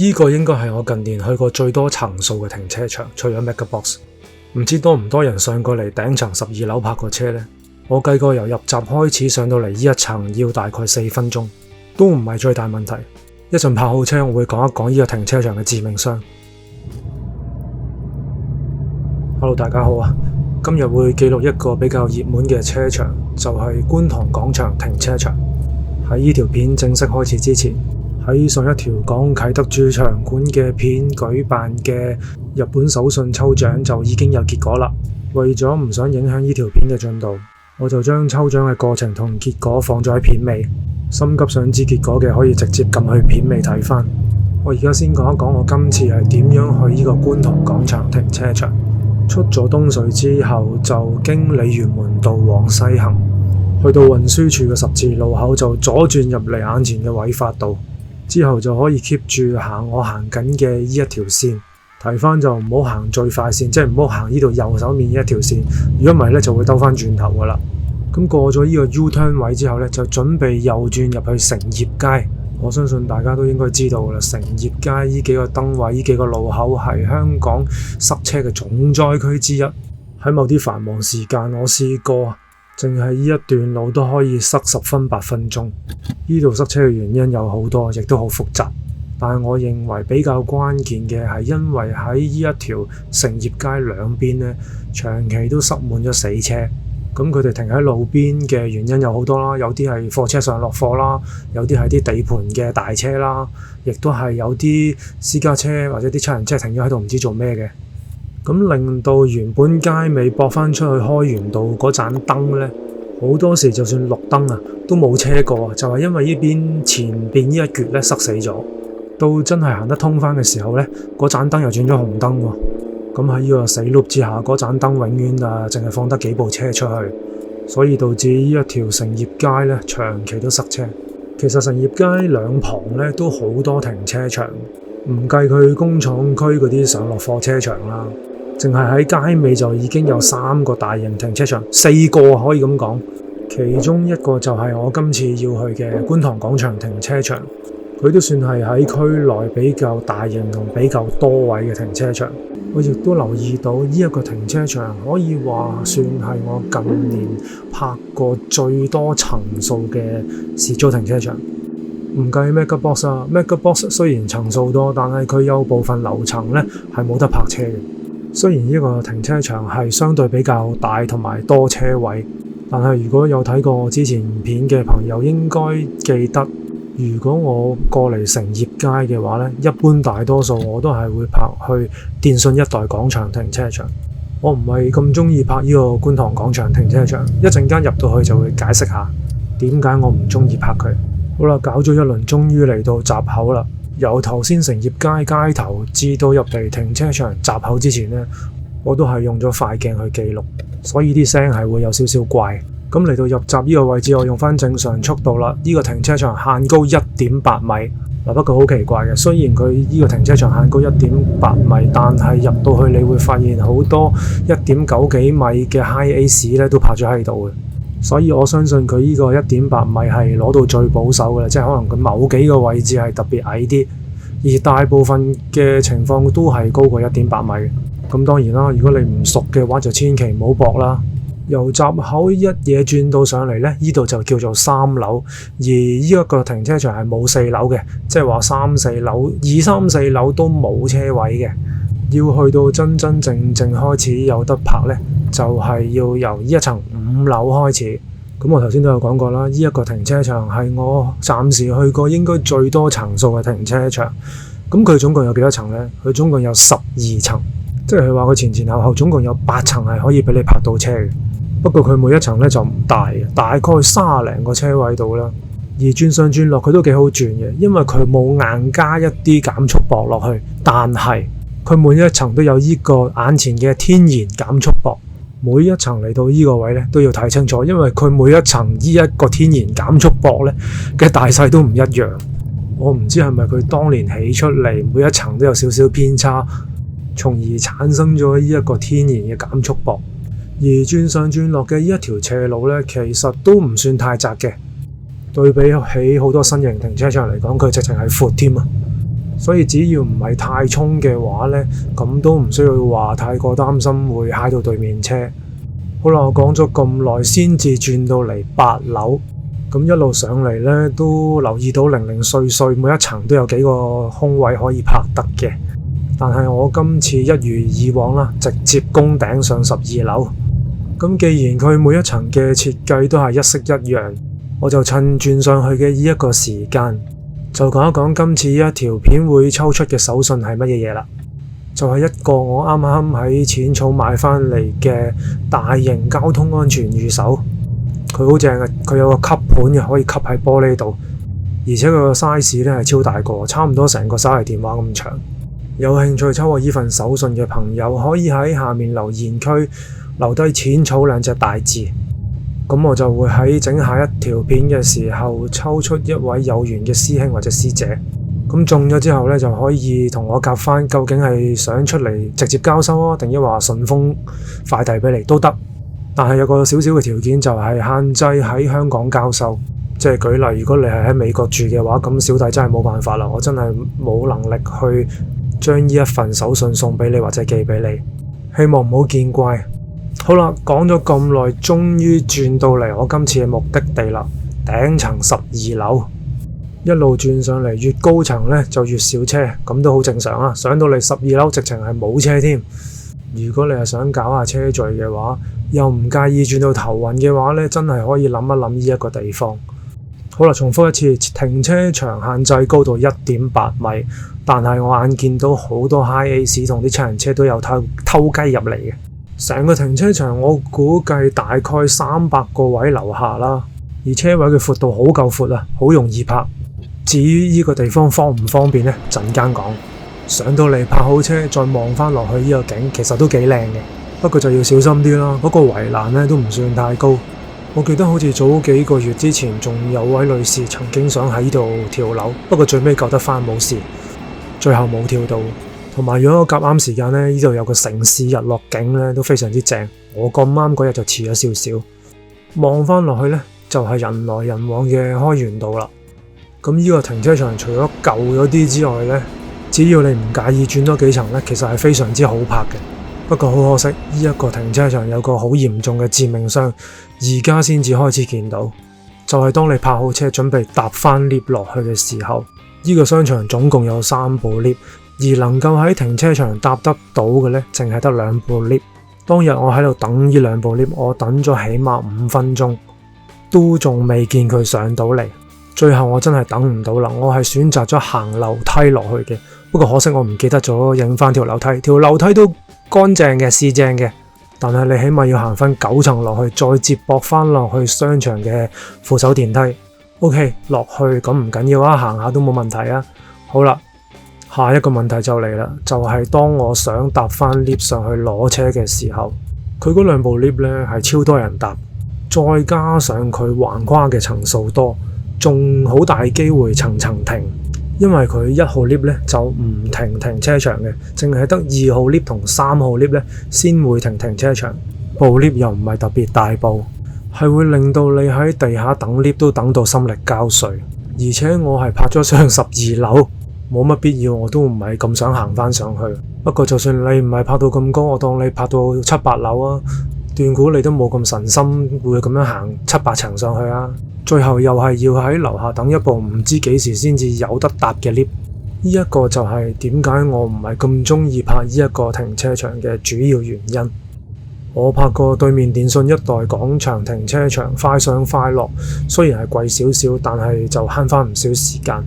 呢個應該係我近年去過最多層數嘅停車場，除咗 MegaBox。唔知多唔多人上過嚟頂層12樓泊過車呢？我計過由入閘開始上到嚟呢一層要大概4分鐘，都唔係最大問題。一陣泊好車，我會講一講呢個停車場嘅致命傷。Hello， 大家好啊！今日會記錄一個比較熱門嘅車場，就係觀塘廣場停車場。喺呢條片正式開始之前，喺上一條講啟德主場館嘅片舉辦嘅日本手信抽獎就已經有結果啦。為咗唔想影響呢條片嘅進度，我就將抽獎嘅過程同結果放咗喺片尾。心急想知結果嘅可以直接撳去片尾睇返。我而家先講一講我今次係點樣去呢個觀塘廣場停車場。出咗東隧之後，就經鯉魚門道往西行，去到運輸處嘅十字路口就左轉入嚟眼前嘅偉發道，之後就可以 keep 住行我行緊嘅呢一條線。提返就唔好行最快線，即係唔好行呢度右手面呢一條線，如果唔係呢就會兜返轉頭噶啦。咁過咗呢個 U-turn 位之後呢，就準備右轉入去成業街。我相信大家都應該知道啦，成業街呢幾個燈位、呢幾個路口係香港塞車嘅重災區之一。喺某啲繁忙時間，我試過淨係呢一段路都可以塞10分8分鐘。呢度塞車嘅原因有好多，亦都好複雜。但係我認為比較關鍵嘅係因為喺呢一條成業街兩邊呢，長期都塞滿咗死車。咁佢哋停喺路邊嘅原因有好多啦，有啲係貨車上落貨啦，有啲係啲地盤嘅大車啦，亦都係有啲私家車或者啲七人車停咗喺度唔知做咩嘅。咁令到原本街尾駁返出去開源道嗰盞燈呢，好多時就算綠燈啊都冇車過，就係因為呢邊前邊呢一橛呢塞死咗。到真係行得通返嘅時候呢，嗰盞燈又轉咗紅燈喎。咁喺呢個死碌之下，嗰盞燈永遠淨係放得幾部車出去，所以導致呢一條成業街呢長期都塞車。其實成業街兩旁呢都好多停車場，唔計佢工廠區嗰啲上落貨車場啦，淨係喺街尾就已經有3個大型停車場，4個可以咁講。其中一個就係我今次要去嘅觀塘廣場停車場，佢都算係喺區內比較大型同比較多位嘅停車場。我亦都留意到呢一個停車場可以話算係我近年泊過最多層數嘅時租停車場。唔計 MegaBox 啊，MegaBox 雖然層數多，但係佢有部分樓層呢係冇得泊車嘅。雖然呢個停車場係相對比較大同埋多車位，但係如果有睇過我之前片嘅朋友應該記得，如果我過嚟成業街嘅話呢，一般大多數我都係會泊去電信一代廣場停車場。我唔係咁中意泊呢個觀塘廣場停車場，一陣間入到去就會解釋下點解我唔中意泊佢。好啦，搞咗一輪，終於嚟到閘口啦。由頭先成業街街頭至到入嚟停車場閘口之前呢，我都係用咗快鏡去記錄，所以啲聲係會有少少怪。咁嚟到入閘呢個位置，我用翻正常速度啦。呢個停車場限高 1.8 米。不過好奇怪嘅，雖然佢呢個停車場限高 1.8 米，但係入到去你會發現好多 1.9 幾米嘅 High Ace 咧都泊咗喺度嘅。所以我相信佢呢個 1.8 米係攞到最保守嘅啦，即係可能佢某幾個位置係特別矮啲，而大部分嘅情況都係高過 1.8 米。咁當然啦，如果你唔熟嘅話，就千祈唔好駁啦。由閘口一嘢轉到上嚟呢，呢度就叫做3樓，而呢一個停車場係冇4樓嘅，即係話3、4樓、2、3、4樓都冇車位嘅。要去到真真正正開始有得泊呢，就係要由呢一層5樓開始。咁我頭先都有講過啦，呢一個停車場係我暫時去過應該最多層數嘅停車場。咁佢總共有幾多層呢？佢總共有12層，即係佢話佢前後總共有8層係可以俾你泊到車嘅。不過佢每一層咧就唔大嘅，大概30零個車位度啦。而轉上轉落佢都幾好轉嘅，因為佢冇硬加一啲減速駁落去，但係佢每一層都有呢個眼前嘅天然減速駁。每一層嚟到呢個位咧都要睇清楚，因為佢每一層呢一個天然減速駁咧嘅大細都唔一樣。我唔知係咪佢當年起出嚟每一層都有少少偏差，從而產生咗呢一個天然嘅減速駁。而轉上轉落嘅呢一條斜路呢，其實都唔算太窄嘅，對比起好多新型停車場嚟講，佢直情係闊添啊！所以只要唔係太衝嘅話呢，咁都唔需要話太過擔心會揩到對面車。好啦，我講咗咁耐先至轉到嚟8樓，咁一路上嚟呢，都留意到零零碎碎每一層都有幾個空位可以泊得嘅。但係我今次一如以往啦，直接攻頂上12樓。咁既然佢每一層嘅設計都係一式一樣，我就趁轉上去嘅呢一個時間，就講一講今次呢一條片會抽出嘅手信係乜嘢嘢啦。就係一個我啱啱喺淺草買翻嚟嘅大型交通安全預手。佢好正嘅，佢有個吸盤嘅，可以吸喺玻璃度，而且佢個 size 咧係超大個，差唔多成個手提電話咁長。有興趣抽我呢份手信嘅朋友，可以喺下面留言區留低淺草2隻大字，咁我就會喺整下一條片嘅時候抽出一位有緣嘅師兄或者師姐。咁中咗之後呢，就可以同我夾翻，究竟係想出嚟直接交收啊，定抑或順豐快遞俾你都得。但係有個少少嘅條件，就係限制喺香港交收。即係舉例，如果你係喺美國住嘅話，咁小弟真係冇辦法啦，我真係冇能力去將呢一份手信送俾你或者寄俾你，希望唔好見怪。好啦，講咗咁耐，終於轉到嚟我今次嘅目的地啦，頂層12樓。一路轉上嚟，越高層呢就越少車，咁都好正常啊。上到嚟12樓，直情係冇車添。如果你係想搞下車序嘅話，又唔介意轉到頭暈嘅話呢，真係可以諗一諗呢一個地方。好啦，重複一次，停車場限制高度 1.8 米，但係我眼見到好多 High Ace 同啲七人車都有偷雞入嚟嘅。成個停車場我估計大概300個位樓下啦，而車位嘅闊度好夠闊啊，好容易泊。至於呢個地方方唔方便呢？陣間講。上到嚟泊好車，再望翻落去呢個景，其實都幾靚嘅，不過就要小心啲啦。嗰個圍欄呢都唔算太高。我記得好似早幾個月之前，仲有位女士曾經想喺度跳樓，不過最尾救得翻冇事，最後冇跳到。同埋如果我夾啱時間呢，呢度有個城市日落景呢都非常之正。我咁啱嗰日就遲咗少少，望翻落去呢，就係人來人往嘅開源道啦。咁呢個停車場除咗舊咗啲之外呢，只要你唔介意轉多幾層呢，其實係非常之好泊嘅。不過好可惜，呢一個停車場有個好嚴重嘅致命傷，而家先至開始見到，就係當你泊好車準備搭翻 lift 落去嘅時候，呢個商場總共有3部 lift， 而能夠喺停車場搭得到嘅呢，淨係得2部 lift。當日我喺度等呢2部 lift， 我等咗起碼5分鐘，都仲未見佢上到嚟。最後我真係等唔到啦，我係選擇咗行樓梯落去嘅。不過可惜我唔記得咗影翻條樓梯，條樓梯都乾淨嘅，是正嘅。但係你起碼要行翻9層落去，再接駁翻落去商場嘅扶手電梯。OK， 落去咁唔緊要啊，行下都冇問題啊。好啦，下一個問題就嚟啦，就係當我想搭翻 lift 上去攞車嘅時候，佢嗰2部 lift 呢係超多人搭，再加上佢橫跨嘅層數多，仲好大機會層層停，因為佢1號 lift 咧就唔停車場嘅，淨係得2號 lift 同3號 lift 咧先會停車場。部 lift 又唔係特別大部，係會令到你喺地下等 lift 都等到心力交瘁。而且我係泊咗上12樓，冇乜必要，我都唔係咁想行翻上去。不過就算你唔係泊到咁高，我當你泊到7、8樓啊，斷估你都冇咁神心會咁樣行7、8層上去啊。最後又係要喺樓下等一部唔知幾時先至有得搭嘅 lift， 呢一個就係點解我唔係咁中意泊呢一個停車場嘅主要原因。我泊過對面電信一代廣場停車場，快上快落，雖然係貴少少，但係就慳翻唔少時間。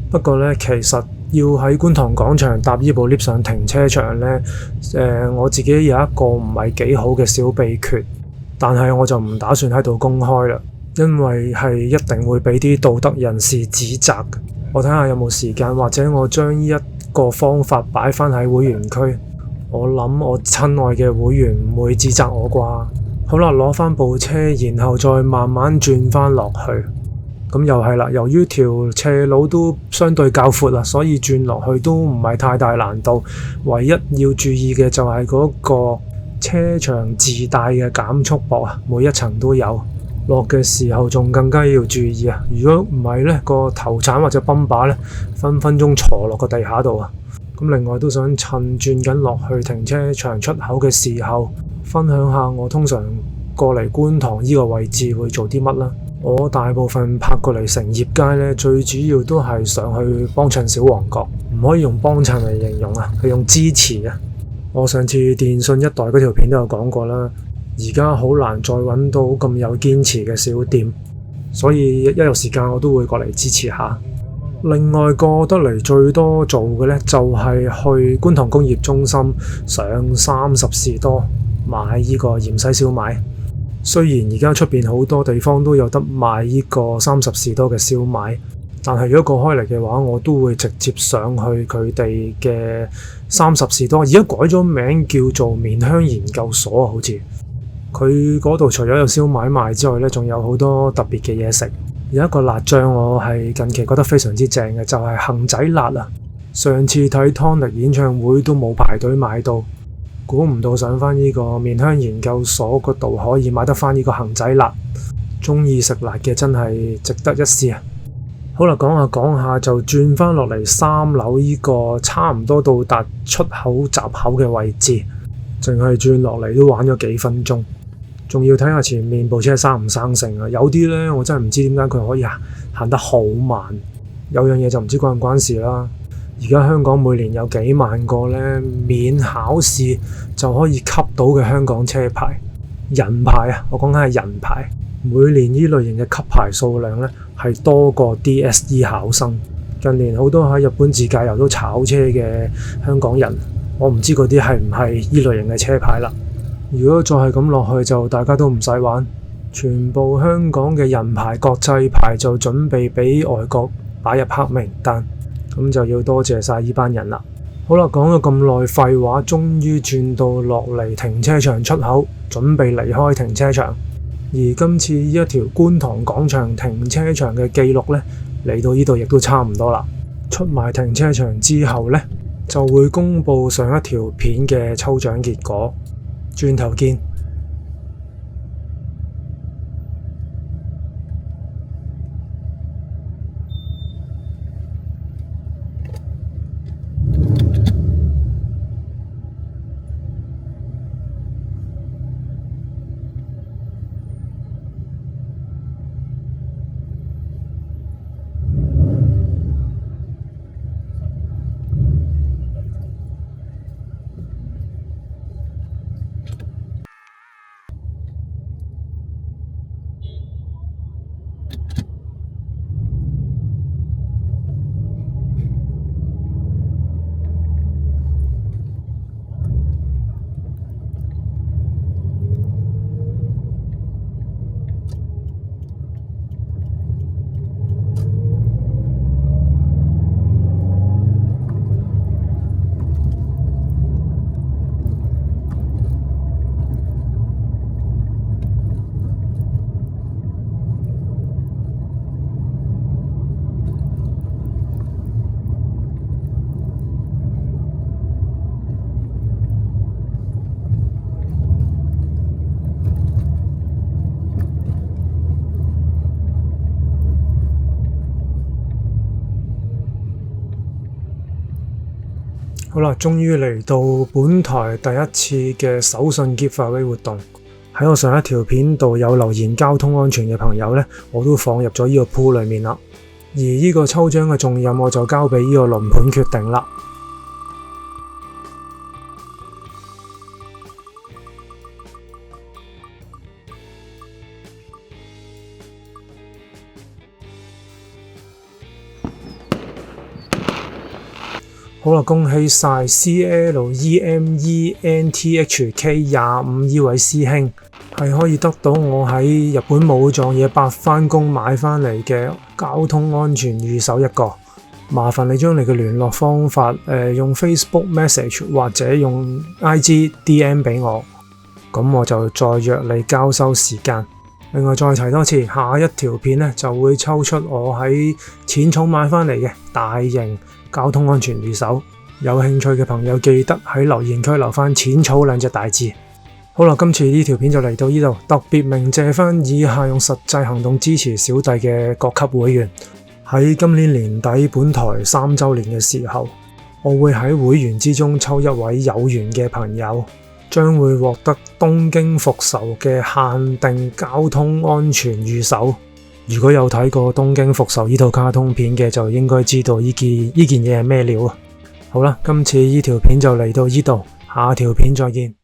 不過呢，其實要喺觀塘廣場搭呢部 lift 上停車場呢，我自己有一個唔係幾好嘅小秘訣，但係我就唔打算喺度公開啦。因為係一定會俾啲道德人士指責。我睇下有冇時間，或者我將呢一個方法擺翻喺會員區。我諗我親愛嘅會員唔會指責我啩。好啦，攞翻部車，然後再慢慢轉翻落去。咁又係啦，由於條斜路都相對較闊啦，所以轉落去都唔係太大難度。唯一要注意嘅就係嗰個車場自帶嘅減速駁啊，每一層都有。落嘅時候仲更加要注意啊！如果唔係呢個頭鏟或者泵把呢，分分鐘坐落個地下度啊！咁另外都想趁轉緊落去停車場出口嘅時候，分享下我通常過嚟觀塘呢個位置會做啲乜啦。我大部分泊過嚟成業街呢，最主要都係上去幫襯小旺角，唔可以用幫襯嚟形容啊，係用支持啊！我上次電信一代嗰條片都有講過啦，而家好難再揾到咁有堅持嘅小店，所以一有時間我都會過嚟支持下。另外過得嚟最多做嘅呢，就係去觀塘工業中心上30士多買呢個芫茜燒賣。雖然而家出邊好多地方都有得賣呢個30士多嘅燒賣，但係如果過開嚟嘅話，我都會直接上去佢哋嘅30士多。而家改咗名叫做麵香研究所啊，好似佢嗰度除咗有燒賣賣之外呢，仲有好多特別嘅嘢食。有一個辣醬我係近期覺得非常之正嘅，就係恆仔辣啊！上次睇湯力演唱會都冇排隊買到，估唔到上返呢個麵香研究所嗰度可以買得返呢個恆仔辣。鍾意食辣嘅真係值得一試啊！好啦，講下就轉返落嚟3樓呢個差唔多到達出口閘口嘅位置，淨係轉落嚟都玩咗幾分鐘。仲要睇下前面部車生唔生性啊！有啲呢，我真係唔知點解佢可以行得好慢。有樣嘢就唔知關唔關事啦。而家香港每年有幾萬個呢免考試就可以吸到嘅香港車牌人牌啊！我講緊係人牌。每年呢類型嘅吸牌數量呢，係多過 DSE 考生。近年好多喺日本自駕遊都炒車嘅香港人，我唔知嗰啲係唔係呢類型嘅車牌啦。如果再係咁落去，就大家都唔使玩，全部香港嘅人牌、國際牌就準備俾外國擺入黑名單，咁就要多謝晒呢班人啦。好啦，講咗咁耐廢話，終於轉到落嚟停車場出口，準備離開停車場。而今次呢一條觀塘廣場停車場嘅記錄呢，嚟到呢度亦都差唔多啦。出埋停車場之後呢，就會公佈上一條片嘅抽獎結果。轉頭見。好啦，終於嚟到本台第一次嘅手信 giveaway 活動。喺我上一條片度有留言交通安全嘅朋友呢，我都放入咗呢個 pool 裏面啦。而呢個抽獎嘅重任我就交俾呢個輪盤決定啦。好啦，恭喜晒 CLEMENTHK25 呢位師兄，係可以得到我喺日本武藏野八幡宮買返嚟嘅交通安全御守一個。麻煩你將你嘅聯絡方法用 Facebook Message 或者用 IG DM 俾我，咁我就再約你交收時間。另外再提多次，下一條片呢就會抽出我喺淺草買返嚟嘅大型交通安全御守，有興趣嘅朋友記得喺留言區留返淺草2隻大字。好啦，今次呢條片就嚟到呢度，特別鳴謝返以下用實際行動支持小弟嘅各級會員。喺今年年底本台3週年嘅時候，我會喺會員之中抽一位有緣嘅朋友，將會獲得東京復仇嘅限定交通安全御守。如果有睇過東京復仇呢套卡通片嘅，就應該知道呢件嘢係咩料啊！好啦，今次呢條片就嚟到呢度，下條片再見。